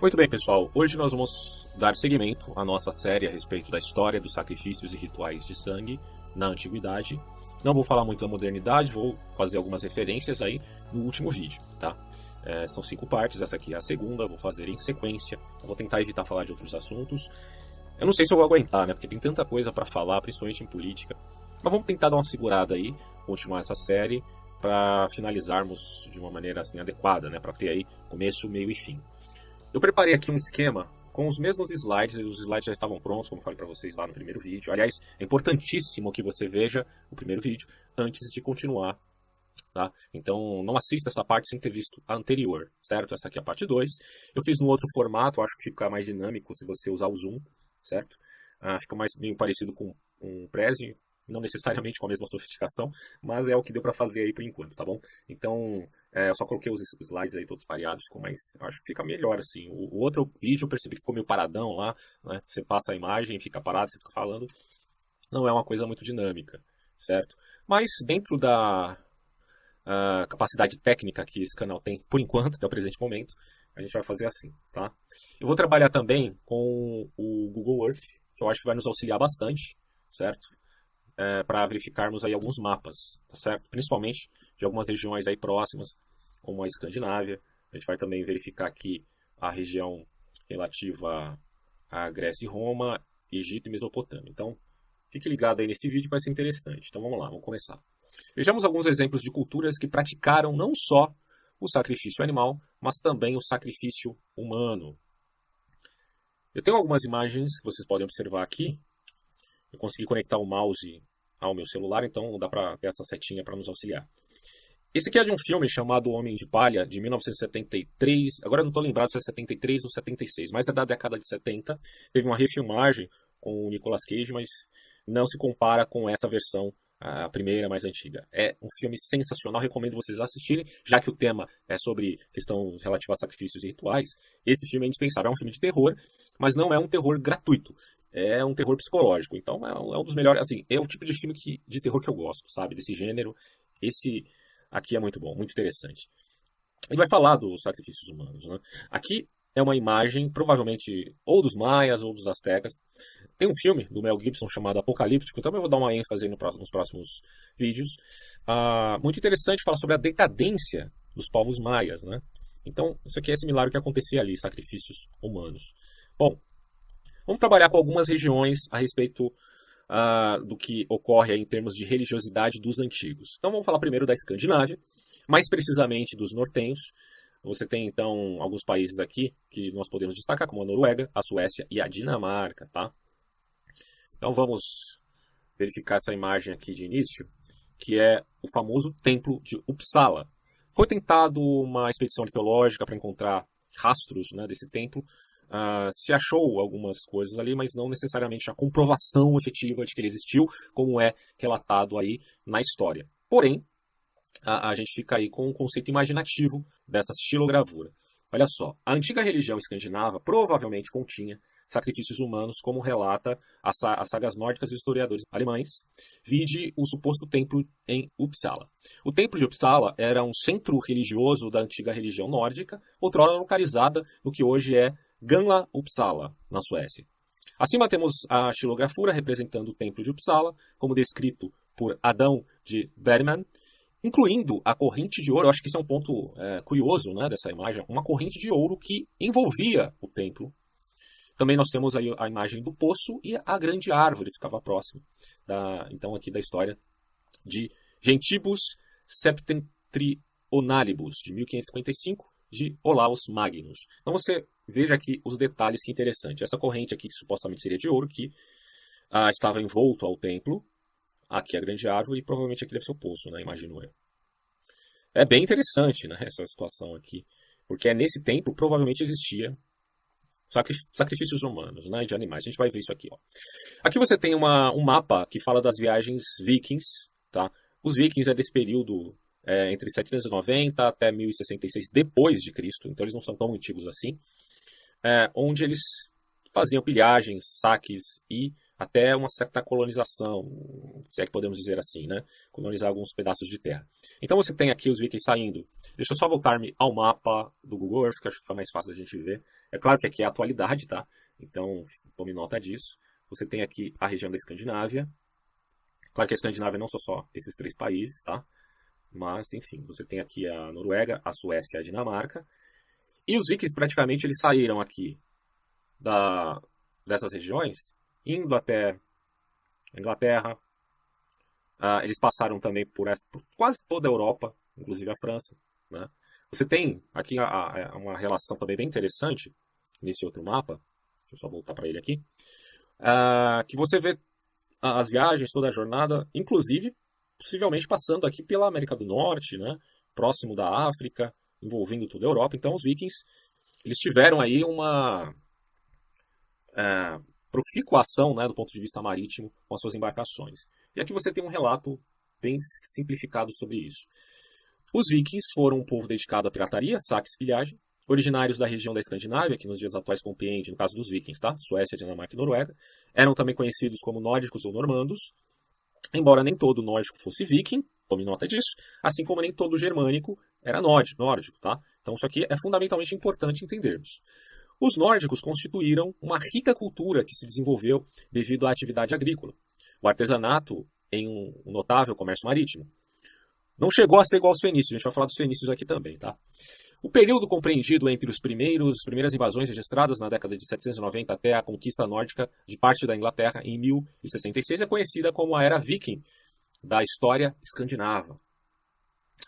Muito bem, pessoal. Hoje nós vamos dar seguimento à nossa série a respeito da história dos sacrifícios e rituais de sangue na antiguidade. Não vou falar muito da modernidade, vou fazer algumas referências aí no último vídeo, tá? São 5 partes, essa aqui é a segunda, vou fazer em sequência. Eu vou tentar evitar falar de outros assuntos. Eu não sei se eu vou aguentar, né? Porque tem tanta coisa para falar, principalmente em política. Mas vamos tentar dar uma segurada aí, continuar essa série para finalizarmos de uma maneira assim adequada, né? Para ter aí começo, meio e fim. Eu preparei aqui um esquema com os mesmos slides, e os slides já estavam prontos, como falei para vocês lá no primeiro vídeo. Aliás, é importantíssimo que você veja o primeiro vídeo antes de continuar, tá? Então, não assista essa parte sem ter visto a anterior, certo? Essa aqui é a parte 2. Eu fiz no outro formato, acho que fica mais dinâmico se você usar o Zoom, certo? Fica mais meio parecido com o Prezi, não necessariamente com a mesma sofisticação, mas é o que deu para fazer aí por enquanto, tá bom? Então, eu só coloquei os slides aí todos pareados, ficou mais, acho que fica melhor assim. O outro vídeo eu percebi que ficou meio paradão lá, né? Você passa a imagem, fica parado, você fica falando, não é uma coisa muito dinâmica, certo? Mas dentro da capacidade técnica que esse canal tem, por enquanto, até o presente momento, a gente vai fazer assim, tá? Eu vou trabalhar também com o Google Earth, que eu acho que vai nos auxiliar bastante, certo? Para verificarmos aí alguns mapas, tá certo? Principalmente de algumas regiões aí próximas, como a Escandinávia. A gente vai também verificar aqui a região relativa à Grécia e Roma, Egito e Mesopotâmia. Então, fique ligado aí nesse vídeo que vai ser interessante. Então vamos lá, vamos começar. Vejamos alguns exemplos de culturas que praticaram não só o sacrifício animal, mas também o sacrifício humano. Eu tenho algumas imagens que vocês podem observar aqui. Eu consegui conectar o mouse ao meu celular, então dá para ter essa setinha para nos auxiliar. Esse aqui é de um filme chamado O Homem de Palha, de 1973. Agora eu não estou lembrado se é 73 ou 76, mas é da década de 70. Teve uma refilmagem com o Nicolas Cage, mas não se compara com essa versão, a primeira, mais antiga. É um filme sensacional, recomendo vocês assistirem, já que o tema é sobre questão relativa a sacrifícios e rituais. Esse filme é indispensável, é um filme de terror, mas não é um terror gratuito. É um terror psicológico, então é um dos melhores, assim, é o tipo de filme de terror que eu gosto, sabe, desse gênero. Esse aqui é muito bom, muito interessante. Ele vai falar dos sacrifícios humanos, né? Aqui é uma imagem, provavelmente, ou dos maias ou dos astecas. Tem um filme do Mel Gibson chamado Apocalíptico, também vou dar uma ênfase aí nos próximos vídeos. Muito interessante falar sobre a decadência dos povos maias, né? Então, isso aqui é similar ao que acontecia ali, sacrifícios humanos. Bom, vamos trabalhar com algumas regiões a respeito do que ocorre aí em termos de religiosidade dos antigos. Então vamos falar primeiro da Escandinávia, mais precisamente dos nortenhos. Você tem então alguns países aqui que nós podemos destacar, como a Noruega, a Suécia e a Dinamarca, tá? Então vamos verificar essa imagem aqui de início, que é o famoso Templo de Uppsala. Foi tentado uma expedição arqueológica para encontrar rastros, né, desse templo. Se achou algumas coisas ali, mas não necessariamente a comprovação efetiva de que ele existiu, como é relatado aí na história. Porém, a gente fica aí com um conceito imaginativo dessa xilogravura. Olha só, a antiga religião escandinava provavelmente continha sacrifícios humanos, como relata as sagas nórdicas e historiadores alemães, vide o suposto templo em Uppsala. O templo de Uppsala era um centro religioso da antiga religião nórdica, outrora localizada no que hoje é Gamla Uppsala, na Suécia. Acima temos a xilografura representando o templo de Uppsala, como descrito por Adão de Bergman, incluindo a corrente de ouro. Eu acho que isso é um ponto curioso, né, dessa imagem, uma corrente de ouro que envolvia o templo. Também nós temos aí a imagem do poço e a grande árvore que ficava próxima, então aqui da história de Gentibus Septentrionalibus, de 1555, de Olaus Magnus. Então você veja aqui os detalhes, que interessante. Essa corrente aqui, que supostamente seria de ouro, que estava envolto ao templo. Aqui a grande árvore e provavelmente aqui deve ser o poço, né? Imagino eu. É bem interessante, né, essa situação aqui. Porque nesse templo provavelmente existia sacrifícios humanos, né, de animais. A gente vai ver isso aqui, ó. Aqui você tem um mapa que fala das viagens vikings, tá? Os vikings é desse período entre 790 até 1066 depois de Cristo, então eles não são tão antigos assim, onde eles faziam pilhagens, saques e até uma certa colonização, se é que podemos dizer assim, né? Colonizar alguns pedaços de terra. Então você tem aqui os vikings saindo. Deixa eu só voltar-me ao mapa do Google Earth, que acho que fica mais fácil da gente ver. É claro que aqui é a atualidade, tá? Então tome nota disso. Você tem aqui a região da Escandinávia. Claro que a Escandinávia não são só esses 3 países, tá? Mas, enfim, você tem aqui a Noruega, a Suécia e a Dinamarca. E os vikings praticamente eles saíram aqui da, dessas regiões, indo até a Inglaterra. Eles passaram também por quase toda a Europa, inclusive a França. Né? Você tem aqui uma relação também bem interessante nesse outro mapa. Deixa eu só voltar para ele aqui. Que você vê as viagens, toda a jornada, inclusive, possivelmente passando aqui pela América do Norte, né? Próximo da África, envolvendo toda a Europa. Então os vikings eles tiveram aí uma profícua ação, né, do ponto de vista marítimo com as suas embarcações. E aqui você tem um relato bem simplificado sobre isso. Os vikings foram um povo dedicado à pirataria, saques e pilhagem, originários da região da Escandinávia, que nos dias atuais compreende, no caso dos vikings, tá? Suécia, Dinamarca e Noruega. Eram também conhecidos como nórdicos ou normandos, embora nem todo nórdico fosse viking, tome nota disso, assim como nem todo germânico era nórdico, tá? Então isso aqui é fundamentalmente importante entendermos. Os nórdicos constituíram uma rica cultura que se desenvolveu devido à atividade agrícola, o artesanato em um notável comércio marítimo. Não chegou a ser igual aos fenícios, a gente vai falar dos fenícios aqui também, tá? O período compreendido entre as primeiras invasões registradas na década de 790 até a conquista nórdica de parte da Inglaterra em 1066 é conhecida como a Era Viking da história escandinava.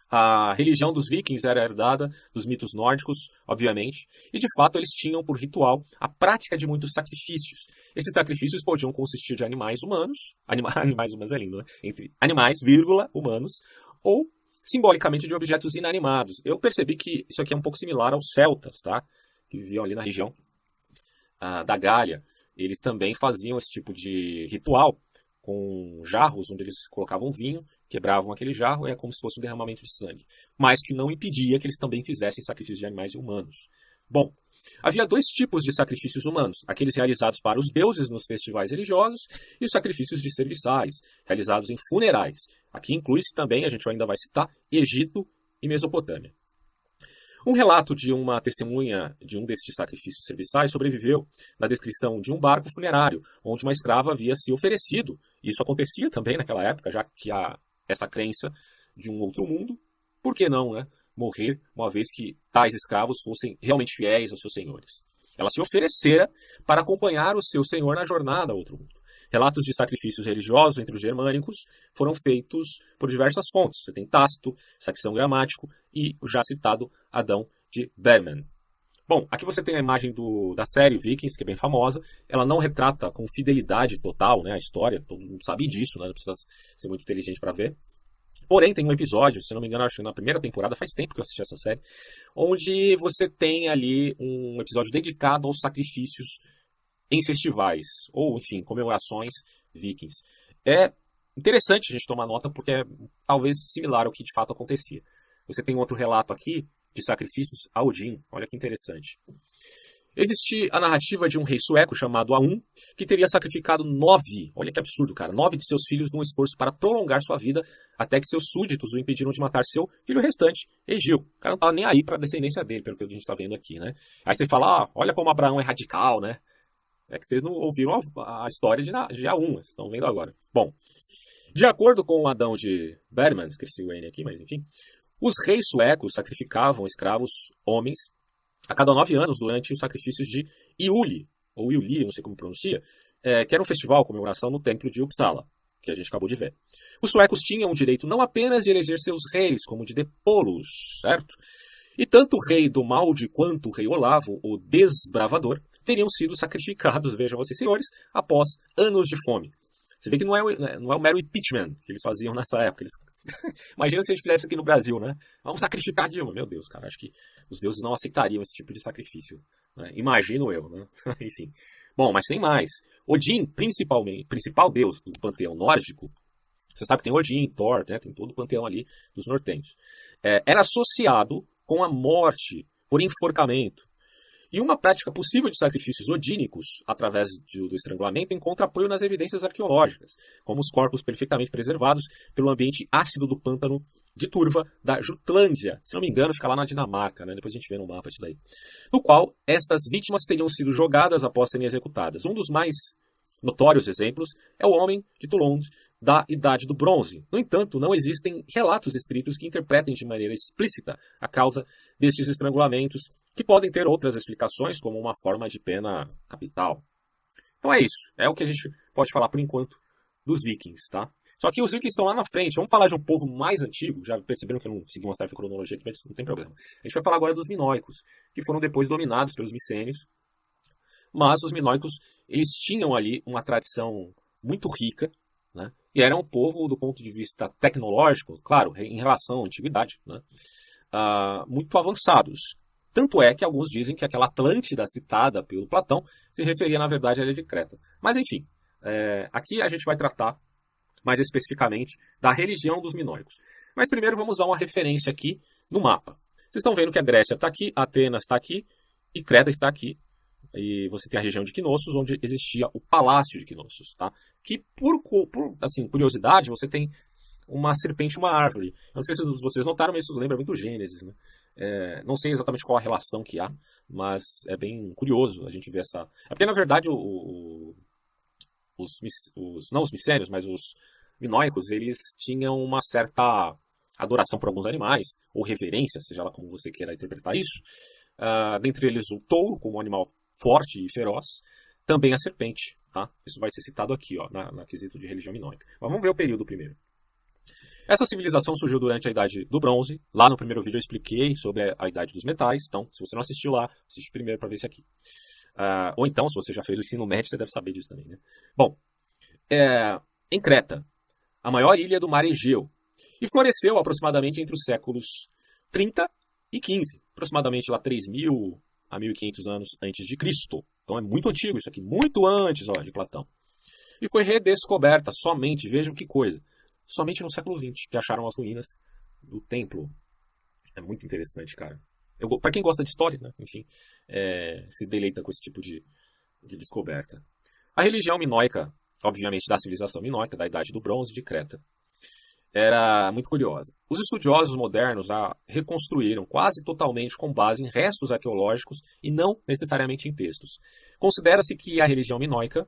A religião dos vikings era herdada dos mitos nórdicos, obviamente, e de fato eles tinham por ritual a prática de muitos sacrifícios. Esses sacrifícios podiam consistir de animais humanos, animais humanos é lindo, né? Entre animais, humanos, ou simbolicamente de objetos inanimados. Eu percebi que isso aqui é um pouco similar aos celtas, tá? Que viviam ali na região da Gália. Eles também faziam esse tipo de ritual com jarros onde eles colocavam vinho, quebravam aquele jarro, é como se fosse um derramamento de sangue. Mas que não impedia que eles também fizessem sacrifícios de animais e humanos. Bom, havia 2 tipos de sacrifícios humanos, aqueles realizados para os deuses nos festivais religiosos e os sacrifícios de serviçais, realizados em funerais. Aqui inclui-se também, a gente ainda vai citar, Egito e Mesopotâmia. Um relato de uma testemunha de um destes sacrifícios serviçais sobreviveu na descrição de um barco funerário, onde uma escrava havia se oferecido. Isso acontecia também naquela época, já que há essa crença de um outro mundo. Por que não, né? Morrer, uma vez que tais escravos fossem realmente fiéis aos seus senhores. Ela se oferecera para acompanhar o seu senhor na jornada ao outro mundo. Relatos de sacrifícios religiosos entre os germânicos foram feitos por diversas fontes. Você tem Tácito, Saxão Gramático e o já citado Adão de Berman. Bom, aqui você tem a imagem da série Vikings, que é bem famosa. Ela não retrata com fidelidade total, né, a história, todo mundo sabe disso, né, não precisa ser muito inteligente para ver. Porém, tem um episódio, se não me engano, acho que na primeira temporada, faz tempo que eu assisti essa série, onde você tem ali um episódio dedicado aos sacrifícios em festivais, ou, enfim, comemorações vikings. É interessante a gente tomar nota porque é talvez similar ao que de fato acontecia. Você tem outro relato aqui de sacrifícios a Odin. Olha que interessante. Existe a narrativa de um rei sueco chamado Aun, que teria sacrificado 9, olha que absurdo, cara, 9 de seus filhos num esforço para prolongar sua vida, até que seus súditos o impediram de matar seu filho restante, Egil. O cara não tava nem aí para a descendência dele, pelo que a gente está vendo aqui, né? Aí você fala, olha como Abraão é radical, né? É que vocês não ouviram a história de Aun, vocês estão vendo agora. Bom, de acordo com o Adão de Berman, esqueci o N aqui, mas enfim, os reis suecos sacrificavam escravos homens a cada 9 anos durante os sacrifícios de Iuli, ou Iuli, não sei como pronuncia, que era um festival, comemoração no templo de Uppsala, que a gente acabou de ver. Os suecos tinham o direito não apenas de eleger seus reis, como de depô-los, certo? E tanto o rei do Malde quanto o rei Olavo, o Desbravador, teriam sido sacrificados, vejam vocês senhores, após anos de fome. Você vê que não é o mero impeachment que eles faziam nessa época. Imagina se a gente fizesse aqui no Brasil, né? Vamos sacrificar Dilma. Meu Deus, cara, acho que os deuses não aceitariam esse tipo de sacrifício. Né? Imagino eu, né? Enfim. Bom, mas tem mais. Odin, principal deus do panteão nórdico, você sabe que tem Odin, Thor, né? Tem todo o panteão ali dos nortenhos. Era associado com a morte por enforcamento. E uma prática possível de sacrifícios odínicos, através do estrangulamento, encontra apoio nas evidências arqueológicas, como os corpos perfeitamente preservados pelo ambiente ácido do pântano de turva da Jutlândia. Se não me engano, fica lá na Dinamarca, né? Depois a gente vê no mapa isso daí. No qual estas vítimas teriam sido jogadas após serem executadas. Um dos mais notórios exemplos é o homem de Toulon da Idade do Bronze. No entanto, não existem relatos escritos que interpretem de maneira explícita a causa destes estrangulamentos, que podem ter outras explicações, como uma forma de pena capital. Então é isso. É o que a gente pode falar por enquanto dos vikings, tá? Só que os vikings estão lá na frente. Vamos falar de um povo mais antigo. Já perceberam que eu não segui uma certa cronologia aqui, mas não tem problema. A gente vai falar agora dos minoicos, que foram depois dominados pelos micênios. Mas os minoicos, eles tinham ali uma tradição muito rica, né? E era um povo, do ponto de vista tecnológico, claro, em relação à antiguidade, né? Muito avançados. Tanto é que alguns dizem que aquela Atlântida citada pelo Platão se referia, na verdade, à ilha de Creta. Mas, enfim, aqui a gente vai tratar mais especificamente da religião dos minoicos. Mas primeiro vamos dar uma referência aqui no mapa. Vocês estão vendo que a Grécia está aqui, Atenas está aqui e Creta está aqui. E você tem a região de Knossos, onde existia o Palácio de Knossos, tá? Que, por assim, curiosidade, você tem uma serpente e uma árvore. Eu não sei se vocês notaram, mas isso lembra muito Gênesis, né? Não sei exatamente qual a relação que há, mas é bem curioso a gente ver essa... É porque, na verdade, não os micênios, mas os minoicos, eles tinham uma certa adoração por alguns animais, ou reverência, seja lá como você queira interpretar isso. Dentre eles o touro, como um animal forte e feroz, também a serpente, tá? Isso vai ser citado aqui, ó, na quesito de religião minoica. Mas vamos ver o período primeiro. Essa civilização surgiu durante a Idade do Bronze. Lá no primeiro vídeo eu expliquei sobre a Idade dos Metais. Então, se você não assistiu lá, assiste primeiro para ver esse aqui. Ou então, se você já fez o ensino médio, você deve saber disso também, né? Bom, em Creta, a maior ilha do mar Egeu, e floresceu aproximadamente entre os séculos 30 e 15, aproximadamente lá 3.000 a 1.500 anos antes de Cristo. Então é muito antigo isso aqui, muito antes de Platão. E foi redescoberta somente, vejam que coisa, somente no século XX, que acharam as ruínas do templo. É muito interessante, cara. Para quem gosta de história, né? Enfim, se deleita com esse tipo de descoberta. A religião minoica, obviamente da civilização minoica, da Idade do Bronze de Creta, era muito curiosa. Os estudiosos modernos a reconstruíram quase totalmente com base em restos arqueológicos e não necessariamente em textos. Considera-se que a religião minoica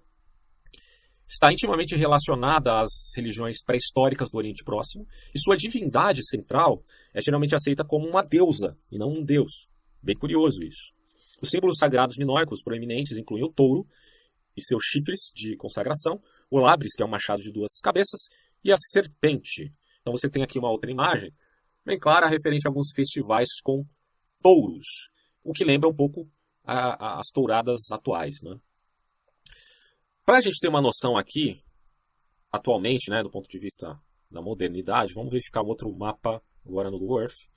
está intimamente relacionada às religiões pré-históricas do Oriente Próximo, e sua divindade central é geralmente aceita como uma deusa, e não um deus. Bem curioso isso. Os símbolos sagrados minoicos proeminentes incluem o touro e seus chifres de consagração, o labris, que é um machado de duas cabeças, e a serpente. Então você tem aqui uma outra imagem, bem clara, referente a alguns festivais com touros, o que lembra um pouco as touradas atuais, né? Para a gente ter uma noção aqui, atualmente, né, do ponto de vista da modernidade, vamos verificar um outro mapa agora no Google Earth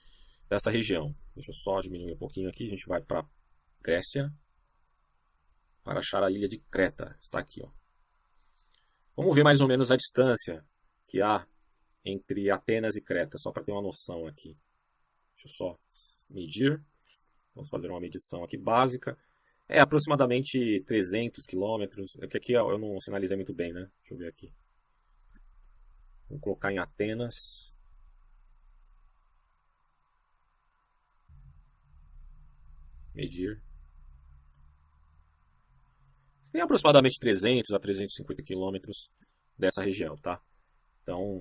dessa região. Deixa eu só diminuir um pouquinho aqui, a gente vai para Grécia para achar a ilha de Creta. Está aqui, ó. Vamos ver mais ou menos a distância que há entre Atenas e Creta, só para ter uma noção aqui. Deixa eu só medir. Vamos fazer uma medição aqui básica. É aproximadamente 300 quilômetros. É que aqui eu não sinalizei muito bem, né? Deixa eu ver aqui. Vamos colocar em Atenas. Medir. Tem aproximadamente 300 a 350 quilômetros dessa região, tá? Então,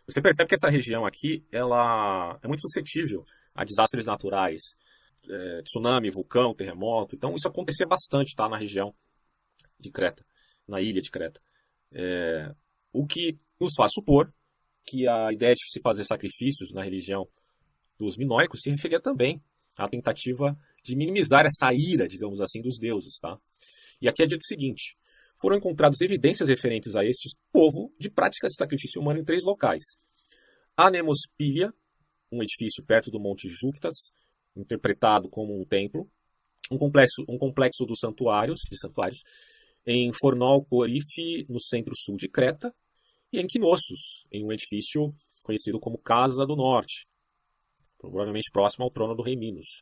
você percebe que essa região aqui, ela é muito suscetível a desastres naturais, tsunami, vulcão, terremoto. Então, isso acontecia bastante, tá, na região de Creta, na ilha de Creta. O que nos faz supor que a ideia de se fazer sacrifícios na religião dos minoicos se referia também à tentativa de minimizar essa ira, digamos assim, dos deuses, tá? E aqui é dito o seguinte: foram encontradas evidências referentes a este povo de práticas de sacrifício humano em 3 locais. A Nemospília, um edifício perto do Monte Juctas, interpretado como um templo, um complexo dos santuários, em Fornol Corife, no centro-sul de Creta, e em Knossos, em um edifício conhecido como Casa do Norte, provavelmente próximo ao trono do rei Minos.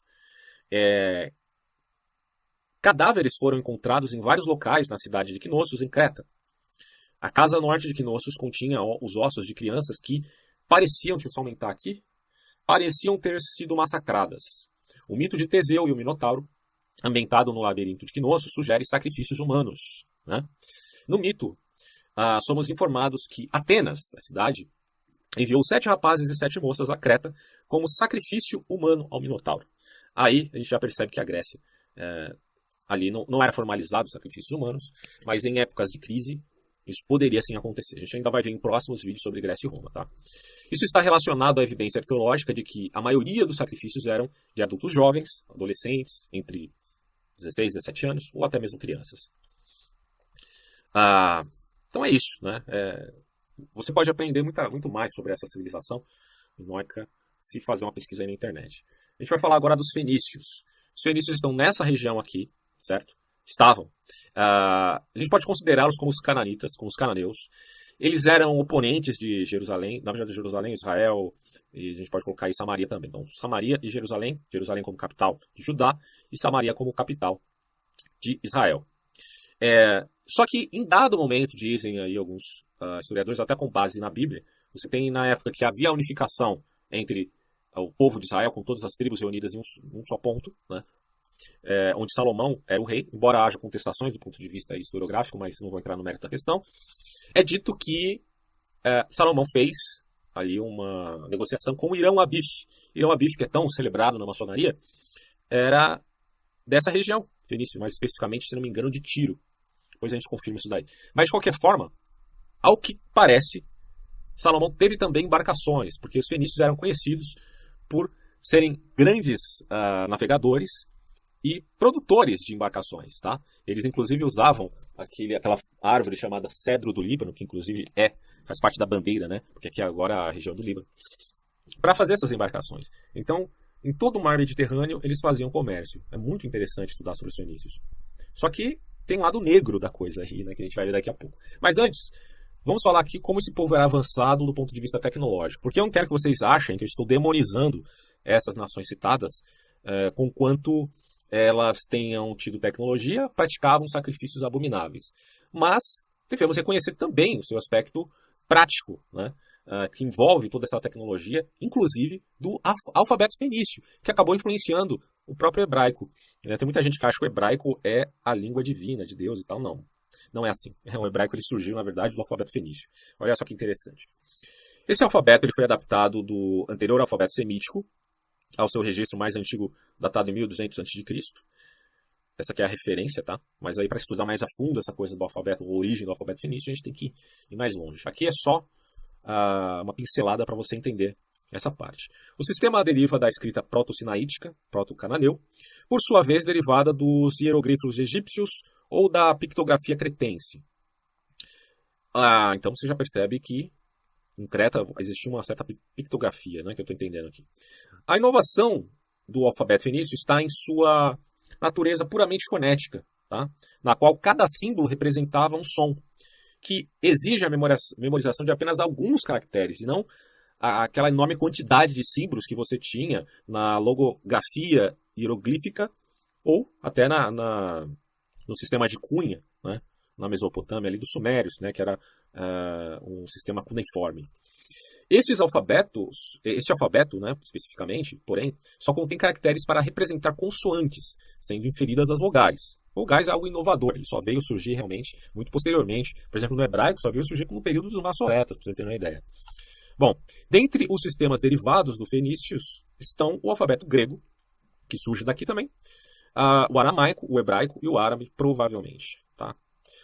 Cadáveres foram encontrados em vários locais na cidade de Knossos, em Creta. A casa norte de Knossos continha os ossos de crianças que pareciam, deixa eu só aumentar aqui, pareciam ter sido massacradas. O mito de Teseu e o Minotauro, ambientado no labirinto de Knossos, sugere sacrifícios humanos, né? No mito, somos informados que Atenas, a cidade, enviou 7 rapazes e 7 moças a Creta como sacrifício humano ao Minotauro. Aí a gente já percebe que a Grécia, ali não era formalizado os sacrifícios humanos, mas em épocas de crise isso poderia sim acontecer. A gente ainda vai ver em próximos vídeos sobre Grécia e Roma, tá? Isso está relacionado à evidência arqueológica de que a maioria dos sacrifícios eram de adultos jovens, adolescentes, entre 16 e 17 anos, ou até mesmo crianças. Então é isso, né? Você pode aprender muito mais sobre essa civilização minoica se fazer uma pesquisa aí na internet. A gente vai falar agora dos fenícios. Os fenícios estão nessa região aqui, certo? Estavam. A gente pode considerá-los como os cananitas, como os cananeus. Eles eram oponentes de Jerusalém, na verdade Jerusalém, Israel, e a gente pode colocar aí Samaria também. Então, Samaria e Jerusalém, Jerusalém como capital de Judá e Samaria como capital de Israel. Só que em dado momento, dizem aí alguns historiadores, até com base na Bíblia, você tem na época que havia a unificação entre o povo de Israel, com todas as tribos reunidas em um só ponto, né? Onde Salomão era o rei, embora haja contestações do ponto de vista historiográfico, mas não vou entrar no mérito da questão. É dito que Salomão fez ali uma negociação com Irão Abif. Irão Abif, que é tão celebrado na maçonaria, era dessa região, fenício, mais especificamente, se não me engano, de Tiro. Depois a gente confirma isso daí. Mas, de qualquer forma, ao que parece, Salomão teve também embarcações, porque os fenícios eram conhecidos por serem grandes navegadores e produtores de embarcações, tá? Eles, inclusive, usavam aquela árvore chamada cedro do Líbano, que, inclusive, faz parte da bandeira, né? Porque aqui agora é a região do Líbano, para fazer essas embarcações. Então, em todo o mar Mediterrâneo, eles faziam comércio. É muito interessante estudar sobre os fenícios. Só que tem um lado negro da coisa aí, né, que a gente vai ver daqui a pouco. Mas antes, vamos falar aqui como esse povo era avançado do ponto de vista tecnológico. Porque eu não quero que vocês achem que eu estou demonizando essas nações citadas, conquanto elas tenham tido tecnologia, praticavam sacrifícios abomináveis. Mas devemos reconhecer também o seu aspecto prático, né? Que envolve toda essa tecnologia, inclusive do alfabeto fenício, que acabou influenciando o próprio hebraico. Tem muita gente que acha que o hebraico é a língua divina de Deus e tal. Não é assim. O hebraico ele surgiu, na verdade, do alfabeto fenício. Olha só que interessante. Esse alfabeto ele foi adaptado do anterior alfabeto semítico ao seu registro mais antigo, datado em 1200 a.C. Essa aqui é a referência, tá? Mas aí para estudar mais a fundo essa coisa do alfabeto, a origem do alfabeto fenício, a gente tem que ir mais longe. Aqui é só uma pincelada para você entender essa parte. O sistema deriva da escrita proto-sinaítica, proto-cananeu, por sua vez derivada dos hieroglifos egípcios ou da pictografia cretense. Então você já percebe que em Creta existia uma certa pictografia, né, que eu estou entendendo aqui. A inovação do alfabeto fenício está em sua natureza puramente fonética, tá? Na qual cada símbolo representava um som, que exige a memorização de apenas alguns caracteres, e não aquela enorme quantidade de símbolos que você tinha na logografia hieroglífica ou até no sistema de cunha, né, na Mesopotâmia, ali dos Sumérios, né, que era um sistema cuneiforme. Esse alfabeto, né, especificamente, porém, só contém caracteres para representar consoantes, sendo inferidas às vogais. Vogais é algo inovador, ele só veio surgir realmente muito posteriormente. Por exemplo, no hebraico só veio surgir no período dos Massoretas, para vocês terem uma ideia. Bom, dentre os sistemas derivados do fenícios estão o alfabeto grego, que surge daqui também, o aramaico, o hebraico e o árabe, provavelmente. Tá?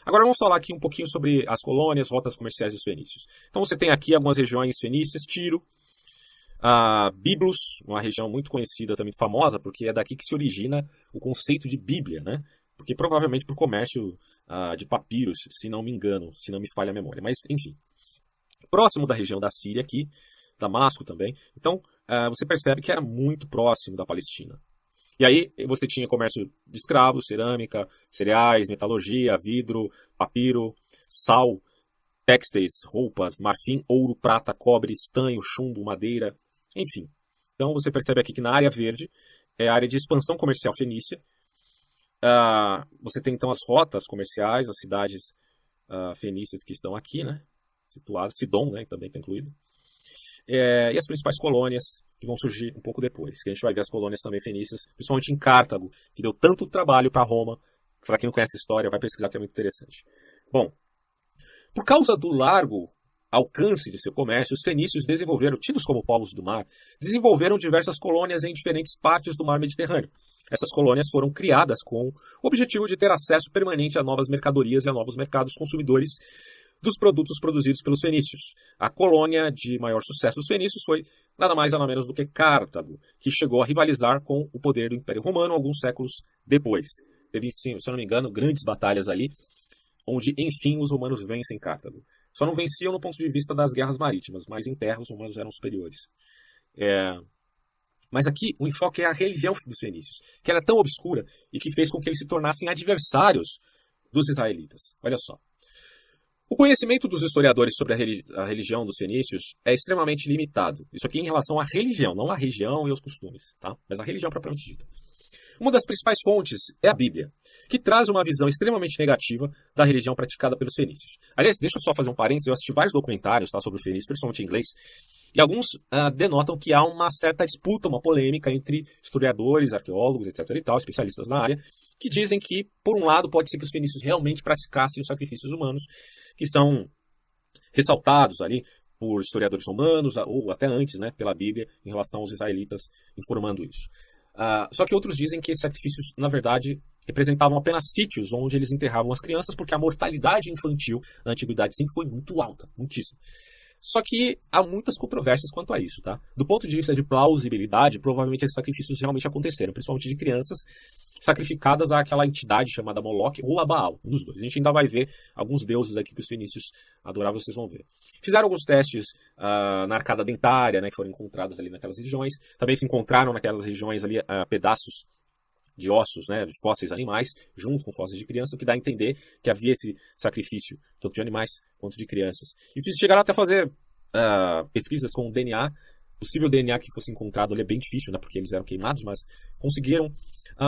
Agora vamos falar aqui um pouquinho sobre as colônias, rotas comerciais dos fenícios. Então você tem aqui algumas regiões fenícias, Tiro, Biblos, uma região muito conhecida, também famosa, porque é daqui que se origina o conceito de Bíblia, né? Porque provavelmente por comércio de papiros, se não me engano, se não me falha a memória. Mas, enfim. Próximo da região da Síria aqui, Damasco também. Então, você percebe que era muito próximo da Palestina. E aí você tinha comércio de escravos, cerâmica, cereais, metalurgia, vidro, papiro, sal, têxteis, roupas, marfim, ouro, prata, cobre, estanho, chumbo, madeira, enfim. Então você percebe aqui que na área verde é a área de expansão comercial fenícia. Você tem então as rotas comerciais, as cidades fenícias que estão aqui, né? Situadas, Sidom, né? Também está incluído. E as principais colônias que vão surgir um pouco depois. Que a gente vai ver as colônias também fenícias, principalmente em Cartago, que deu tanto trabalho para Roma. Para quem não conhece a história, vai pesquisar que é muito interessante. Bom, por causa do largo alcance de seu comércio, os fenícios desenvolveram, tidos como povos do mar, desenvolveram diversas colônias em diferentes partes do mar Mediterrâneo. Essas colônias foram criadas com o objetivo de ter acesso permanente a novas mercadorias e a novos mercados consumidores dos produtos produzidos pelos fenícios. A colônia de maior sucesso dos fenícios foi nada mais nada menos do que Cartago, que chegou a rivalizar com o poder do Império Romano alguns séculos depois. Teve, se eu não me engano, grandes batalhas ali, onde, enfim, os romanos vencem Cartago. Só não venciam no ponto de vista das guerras marítimas, mas em terra os romanos eram superiores. Mas aqui o enfoque é a religião dos fenícios, que era tão obscura e que fez com que eles se tornassem adversários dos israelitas. Olha só. O conhecimento dos historiadores sobre a religião dos fenícios é extremamente limitado. Isso aqui em relação à religião, não à região e aos costumes, tá? Mas a religião propriamente dita. Uma das principais fontes é a Bíblia, que traz uma visão extremamente negativa da religião praticada pelos fenícios. Aliás, deixa eu só fazer um parênteses, eu assisti vários documentários sobre o fenício, principalmente em inglês, e alguns denotam que há uma certa disputa, uma polêmica entre historiadores, arqueólogos, etc. e tal, especialistas na área, que dizem que, por um lado, pode ser que os fenícios realmente praticassem os sacrifícios humanos, que são ressaltados ali por historiadores romanos, ou até antes, né, pela Bíblia, em relação aos israelitas, informando isso. Só que outros dizem que esses sacrifícios, na verdade, representavam apenas sítios onde eles enterravam as crianças, porque a mortalidade infantil na antiguidade sempre foi muito alta, muitíssimo. Só que há muitas controvérsias quanto a isso, tá? Do ponto de vista de plausibilidade, provavelmente esses sacrifícios realmente aconteceram, principalmente de crianças sacrificadas àquela entidade chamada Moloque ou a Baal, um dos dois. A gente ainda vai ver alguns deuses aqui que os fenícios adoravam, vocês vão ver. Fizeram alguns testes na arcada dentária, né, que foram encontradas ali naquelas regiões. Também se encontraram naquelas regiões ali pedaços de ossos, né, de fósseis animais, junto com fósseis de criança, o que dá a entender que havia esse sacrifício, tanto de animais quanto de crianças. E chegaram até a fazer pesquisas com DNA, possível DNA que fosse encontrado ali é bem difícil, né, porque eles eram queimados, mas conseguiram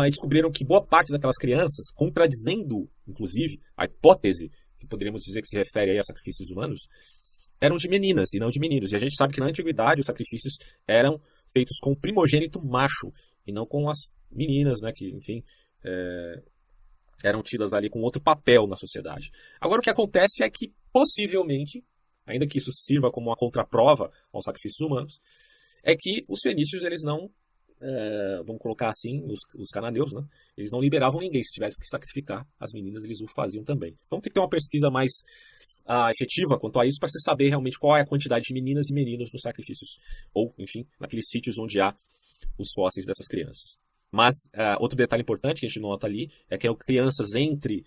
e descobriram que boa parte daquelas crianças, contradizendo, inclusive, a hipótese, que poderíamos dizer que se refere aí a sacrifícios humanos, eram de meninas e não de meninos. E a gente sabe que na antiguidade os sacrifícios eram feitos com o primogênito macho e não com as meninas, né, que, enfim, eram tidas ali com outro papel na sociedade. Agora o que acontece é que, possivelmente, ainda que isso sirva como uma contraprova aos sacrifícios humanos, é que os fenícios, eles não, vamos colocar assim, os cananeus, né, eles não liberavam ninguém. Se tivesse que sacrificar as meninas, eles o faziam também. Então tem que ter uma pesquisa mais efetiva quanto a isso para você saber realmente qual é a quantidade de meninas e meninos nos sacrifícios, ou, enfim, naqueles sítios onde há os fósseis dessas crianças. Mas outro detalhe importante que a gente nota ali é que crianças entre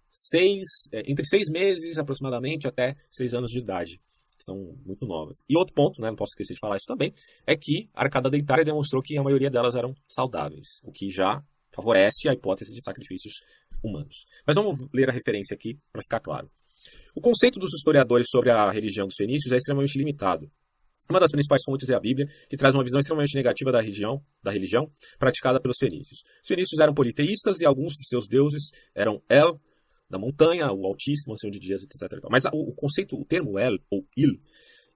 6 meses aproximadamente até 6 anos de idade, que são muito novas. E outro ponto, né, não posso esquecer de falar isso também, é que a arcada dentária demonstrou que a maioria delas eram saudáveis, o que já favorece a hipótese de sacrifícios humanos. Mas vamos ler a referência aqui para ficar claro. O conceito dos historiadores sobre a religião dos fenícios é extremamente limitado. Uma das principais fontes é a Bíblia, que traz uma visão extremamente negativa da religião praticada pelos fenícios. Os fenícios eram politeístas e alguns de seus deuses eram El, da montanha, o Altíssimo, o Senhor de Dias, etc. Mas o conceito, o termo El, ou Il,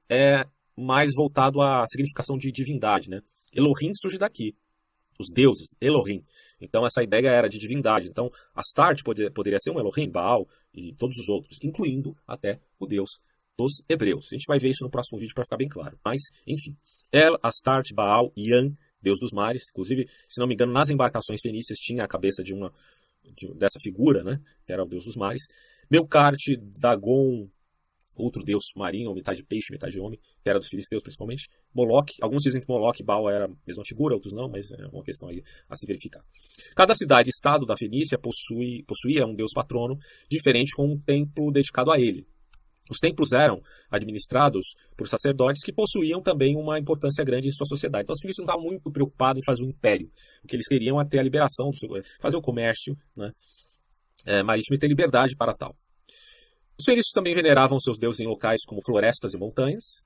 é mais voltado à significação de divindade, né? Elohim surge daqui. Os deuses, Elohim. Então essa ideia era de divindade. Então Astarte poderia ser um Elohim, Baal e todos os outros, incluindo até o deus dos hebreus. A gente vai ver isso no próximo vídeo para ficar bem claro. Mas, enfim. El, Astarte, Baal, Yan, deus dos mares. Inclusive, se não me engano, nas embarcações fenícias tinha a cabeça dessa figura, né? Que era o deus dos mares. Melkarte, Dagon, outro deus marinho, metade peixe, metade homem, que era dos filisteus principalmente. Moloque, alguns dizem que Moloque e Baal era a mesma figura, outros não, mas é uma questão aí a se verificar. Cada cidade-estado da Fenícia possuía um deus patrono diferente com um templo dedicado a ele. Os templos eram administrados por sacerdotes que possuíam também uma importância grande em sua sociedade. Então os fenícios não estavam muito preocupados em fazer um império. O que eles queriam é ter a liberação, fazer o comércio, né, marítimo e ter liberdade para tal. Os fenícios também veneravam seus deuses em locais como florestas e montanhas.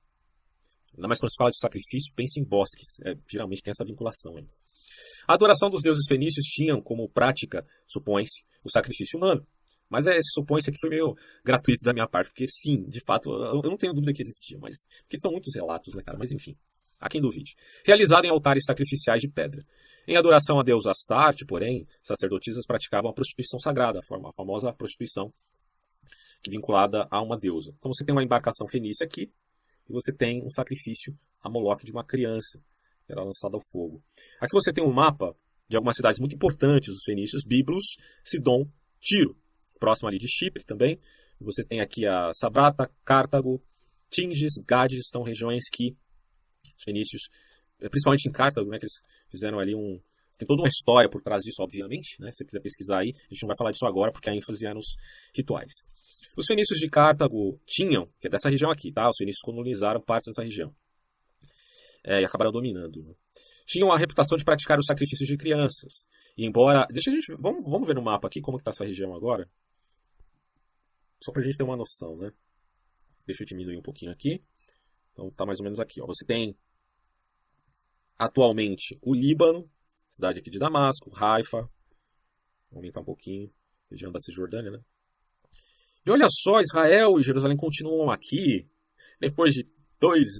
Ainda mais quando se fala de sacrifício, pense em bosques. Geralmente tem essa vinculação aí. A adoração dos deuses fenícios tinha como prática, supõe-se, o sacrifício humano. Mas supõe-se que foi meio gratuito da minha parte, porque sim, de fato, eu não tenho dúvida que existia, mas porque são muitos relatos, né, cara? Mas enfim, há quem duvide. Realizado em altares sacrificiais de pedra. Em adoração a deus Astarte, porém, sacerdotisas praticavam a prostituição sagrada, a famosa prostituição vinculada a uma deusa. Então você tem uma embarcação fenícia aqui, e você tem um sacrifício a Moloque de uma criança, que era lançada ao fogo. Aqui você tem um mapa de algumas cidades muito importantes dos fenícios, Biblos, Sidom, Tiro, próximo ali de Chipre também. Você tem aqui a Sabrata, Cartago, Tinges, Gades, são regiões que os fenícios, principalmente em Cartago, né, que eles fizeram ali tem toda uma história por trás disso, obviamente, né? Se você quiser pesquisar aí, a gente não vai falar disso agora, porque a ênfase é nos rituais. Os fenícios de Cartago tinham, que é dessa região aqui, tá? Os fenícios colonizaram parte dessa região. E acabaram dominando. Né? Tinham a reputação de praticar os sacrifícios de crianças. E embora... Vamos ver no mapa aqui como está essa região agora. Só pra gente ter uma noção, né? Deixa eu diminuir um pouquinho aqui. Então tá mais ou menos aqui, ó. Você tem atualmente o Líbano, cidade aqui de Damasco, Haifa. Vou aumentar um pouquinho. Região da Cisjordânia, né? E olha só, Israel e Jerusalém continuam aqui. Depois de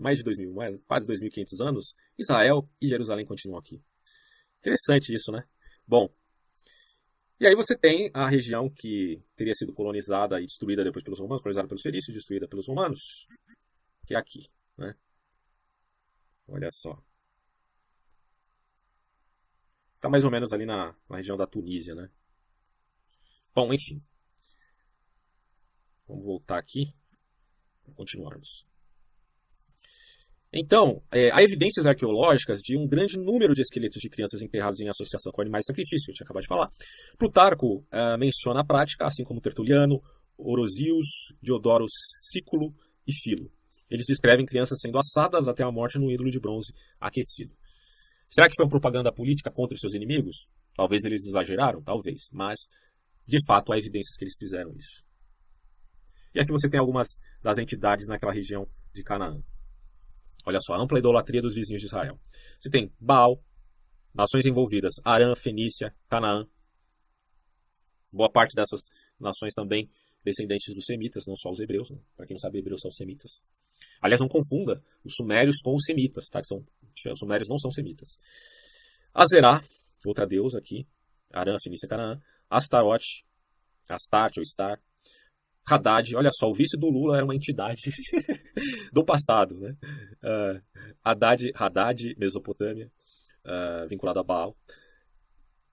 mais de 2.000, quase 2.500 anos, Israel e Jerusalém continuam aqui. Interessante isso, né? Bom, e aí você tem a região que teria sido colonizada e destruída depois pelos romanos, colonizada pelos fenícios, destruída pelos romanos, que é aqui, né? Olha só. Está mais ou menos ali na região da Tunísia, né? Bom, enfim. Vamos voltar aqui para continuarmos. Então, há evidências arqueológicas de um grande número de esqueletos de crianças enterrados em associação com animais de sacrifício, que eu tinha acabado de falar. Plutarco menciona a prática, assim como Tertuliano, Orosius, Diodoro Sículo e Filo. Eles descrevem crianças sendo assadas até a morte num ídolo de bronze aquecido. Será que foi uma propaganda política contra os seus inimigos? Talvez eles exageraram, talvez, mas de fato há evidências que eles fizeram isso. E aqui você tem algumas das entidades naquela região de Canaã. Olha só, a ampla idolatria dos vizinhos de Israel. Você tem Baal, nações envolvidas, Arã, Fenícia, Canaã. Boa parte dessas nações também descendentes dos semitas, não só os hebreus. Né? Para quem não sabe, hebreus são semitas. Aliás, não confunda os sumérios com os semitas, tá? Os sumérios não são semitas. Azerá, outra deusa aqui, Arã, Fenícia, Canaã. Astarote, Astarte ou Star. Haddad, olha só, o vice do Lula era uma entidade do passado, né? Haddad, Mesopotâmia, vinculado a Baal.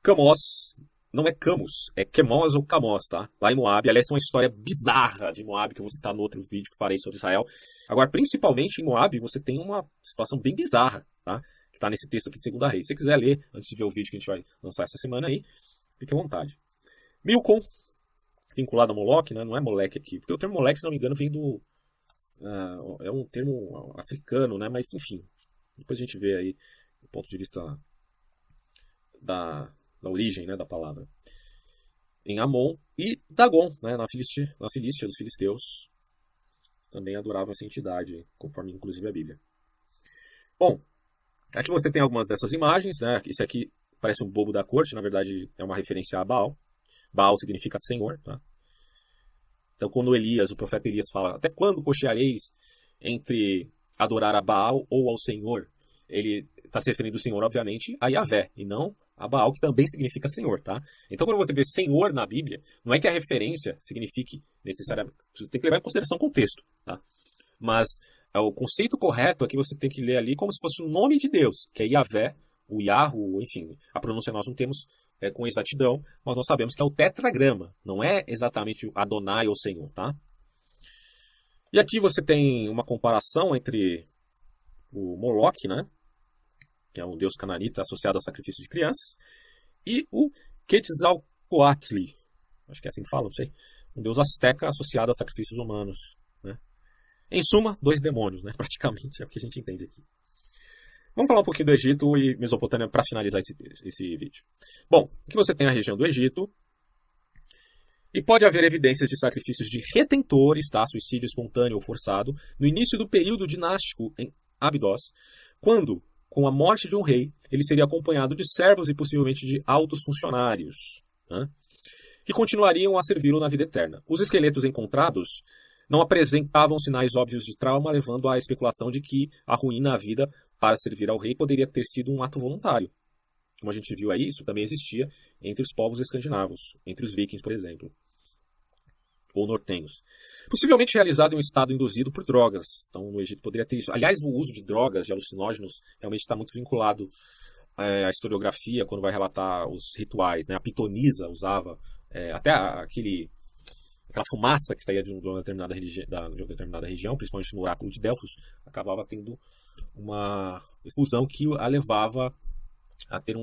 Camós, não é Camus, é Quemos ou Camós, tá? Lá em Moab, aliás, tem uma história bizarra de Moab que eu vou citar no outro vídeo que farei sobre Israel. Agora, principalmente em Moab, você tem uma situação bem bizarra, tá? Que tá nesse texto aqui de 2 Reis. Se você quiser ler, antes de ver o vídeo que a gente vai lançar essa semana aí, fique à vontade. Milcom, vinculado a Moloque, né? Não é Moleque aqui. Porque o termo Moleque, se não me engano, vem do... é um termo africano, né? Mas, enfim. Depois a gente vê aí do ponto de vista da origem, né, da palavra. Em Amon. E Dagon, né? Na Filístia dos filisteus. Também adorava essa entidade, conforme inclusive a Bíblia. Bom, aqui você tem algumas dessas imagens, né? Esse aqui parece um bobo da corte, na verdade é uma referência a Baal. Baal significa Senhor, tá? Então, quando o profeta Elias fala, até quando cocheareis entre adorar a Baal ou ao Senhor? Ele está se referindo ao Senhor, obviamente, a Yahvé, e não a Baal, que também significa Senhor, tá? Então, quando você vê Senhor na Bíblia, não é que a referência signifique necessariamente... Você tem que levar em consideração o contexto, tá? Mas o conceito correto é que você tem que ler ali como se fosse o nome de Deus, que é Yahvé, o Yahu, enfim, a pronúncia nós não temos com exatidão, mas nós sabemos que é o tetragrama, não é exatamente o Adonai ou Senhor, tá? E aqui você tem uma comparação entre o Moloque, né, que é um deus cananita associado ao sacrifício de crianças, e o Quetzalcoatl, acho que é assim que fala, não sei, um deus asteca associado a sacrifícios humanos, né? Em suma, 2 demônios, né, praticamente, é o que a gente entende aqui. Vamos falar um pouquinho do Egito e Mesopotâmia para finalizar esse vídeo. Bom, aqui você tem a região do Egito. E pode haver evidências de sacrifícios de retentores, tá? Suicídio espontâneo ou forçado, no início do período dinástico em Abidos, quando com a morte de um rei, ele seria acompanhado de servos e possivelmente de altos funcionários, né, que continuariam a servi-lo na vida eterna. Os esqueletos encontrados não apresentavam sinais óbvios de trauma, levando à especulação de que a ruína à vida para servir ao rei poderia ter sido um ato voluntário. Como a gente viu aí, isso também existia entre os povos escandinavos, entre os vikings, por exemplo, ou nortenhos. Possivelmente realizado em um estado induzido por drogas. Então, no Egito poderia ter isso. Aliás, o uso de drogas, de alucinógenos, realmente está muito vinculado à historiografia, quando vai relatar os rituais. Né? A pitonisa usava até aquela fumaça que saía de uma determinada região, principalmente no oráculo de Delfos, acabava tendo uma efusão que a levava a ter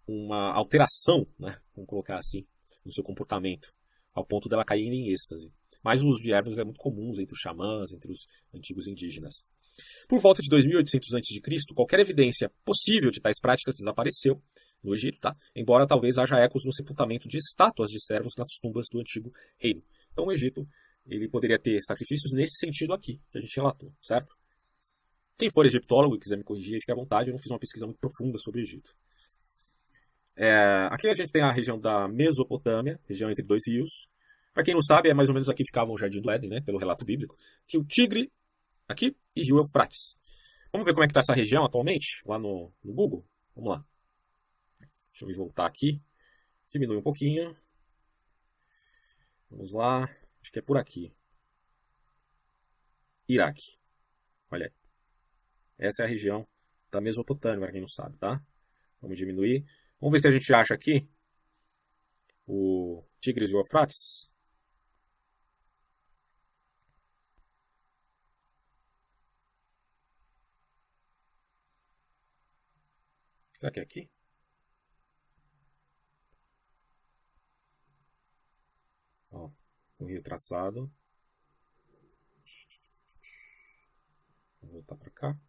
uma alteração, né, vamos colocar assim, no seu comportamento, ao ponto dela cair em êxtase. Mas o uso de ervas é muito comum entre os xamãs, entre os antigos indígenas. Por volta de 2800 a.C., qualquer evidência possível de tais práticas desapareceu no Egito, tá? Embora talvez haja ecos no sepultamento de estátuas de servos nas tumbas do antigo reino. Então o Egito ele poderia ter sacrifícios nesse sentido aqui, que a gente relatou, certo? Quem for egiptólogo e quiser me corrigir, fique à vontade, eu não fiz uma pesquisa muito profunda sobre o Egito. Aqui a gente tem a região da Mesopotâmia, região entre dois rios. Para quem não sabe, é mais ou menos aqui ficava o Jardim do Éden, né, pelo relato bíblico, que o Tigre aqui e Rio Eufrates. Vamos ver como é que está essa região atualmente, lá no Google? Vamos lá. Deixa eu me voltar aqui. Diminui um pouquinho. Vamos lá. Acho que é por aqui. Iraque. Olha aí. Essa é a região da Mesopotâmia, para quem não sabe, tá? Vamos diminuir. Vamos ver se a gente acha aqui o Tigres e o Eufrates. Será que é aqui? Ó, o rio traçado. Vou voltar para cá.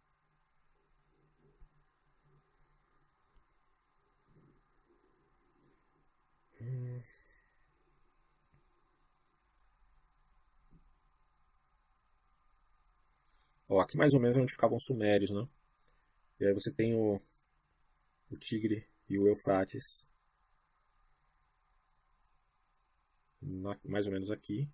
Ó, aqui mais ou menos é onde ficavam os sumérios, né? E aí você tem o Tigre e o Eufrates. Mais ou menos aqui.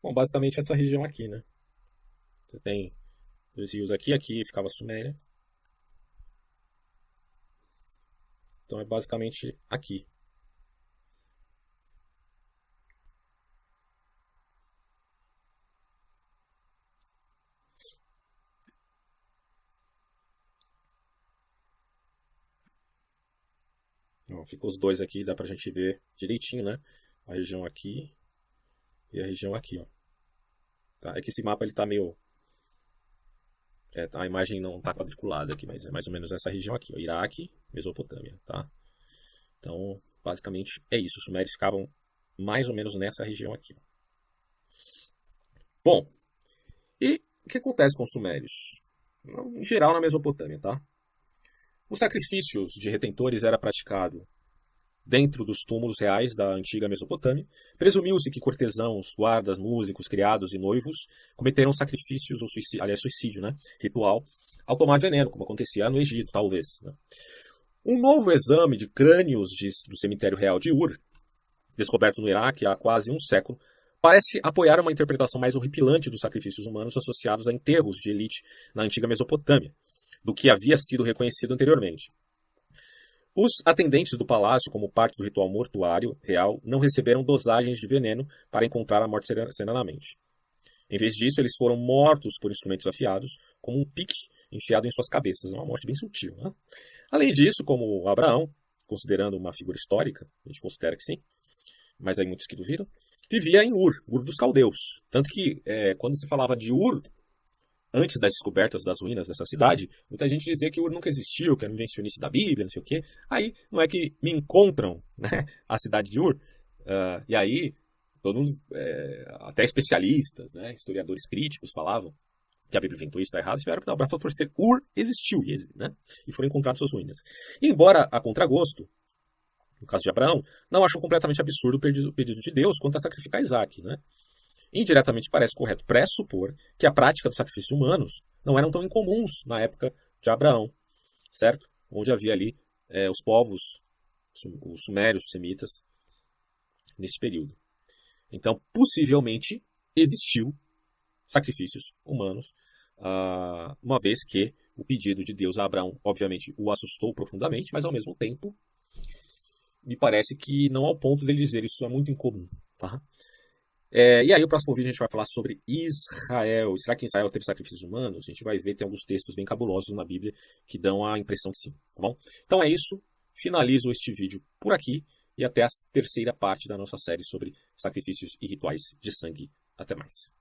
Bom, basicamente essa região aqui, né? Você tem dois rios aqui, aqui ficava a Suméria. Então é basicamente aqui. Ó, ficam os dois aqui, dá pra gente ver direitinho, né? A região aqui e a região aqui, ó. Tá? É que esse mapa ele tá meio... a imagem não tá quadriculada aqui, mas é mais ou menos essa região aqui, ó. Iraque, Mesopotâmia, tá? Então, basicamente é isso. Os sumérios ficavam mais ou menos nessa região aqui, ó. Bom, e o que acontece com os sumérios? Em geral, na Mesopotâmia, tá? Os sacrifícios de retentores era praticado dentro dos túmulos reais da antiga Mesopotâmia. Presumiu-se que cortesãos, guardas, músicos, criados e noivos cometeram sacrifícios, ou suicídio, aliás, suicídio, né? Ritual, ao tomar veneno, como acontecia no Egito, talvez. Né? Um novo exame de crânios do cemitério real de Ur, descoberto no Iraque há quase um século, parece apoiar uma interpretação mais horripilante dos sacrifícios humanos associados a enterros de elite na antiga Mesopotâmia, do que havia sido reconhecido anteriormente. Os atendentes do palácio, como parte do ritual mortuário real, não receberam dosagens de veneno para encontrar a morte serenamente. Em vez disso, eles foram mortos por instrumentos afiados, como um pique enfiado em suas cabeças. É uma morte bem sutil. Né? Além disso, como Abraão, considerando uma figura histórica, a gente considera que sim, mas há muitos que duvidam, vivia em Ur dos caldeus. Tanto que, quando se falava de Ur, antes das descobertas das ruínas dessa cidade, muita gente dizia que Ur nunca existiu, que era invencionice da Bíblia, não sei o quê. Aí, não é que me encontram, né, a cidade de Ur, e aí, todo mundo, até especialistas, né, historiadores críticos falavam que a Bíblia inventou isso, está errado, tiveram que dar o braço a torcer. Ur existiu, né, e foram encontradas suas ruínas. E, embora a contragosto, no caso de Abraão, não achou completamente absurdo o pedido de Deus quanto a sacrificar Isaac, né? Indiretamente parece correto pressupor que a prática dos sacrifícios humanos não eram tão incomuns na época de Abraão, certo? Onde havia ali os povos, os sumérios, os semitas, nesse período. Então, possivelmente, existiu sacrifícios humanos, uma vez que o pedido de Deus a Abraão, obviamente, o assustou profundamente, mas ao mesmo tempo, me parece que não ao ponto dele dizer isso é muito incomum. Tá? E aí, o próximo vídeo a gente vai falar sobre Israel. Será que Israel teve sacrifícios humanos? A gente vai ver, tem alguns textos bem cabulosos na Bíblia que dão a impressão que sim, tá bom? Então é isso. Finalizo este vídeo por aqui e até a terceira parte da nossa série sobre sacrifícios e rituais de sangue. Até mais.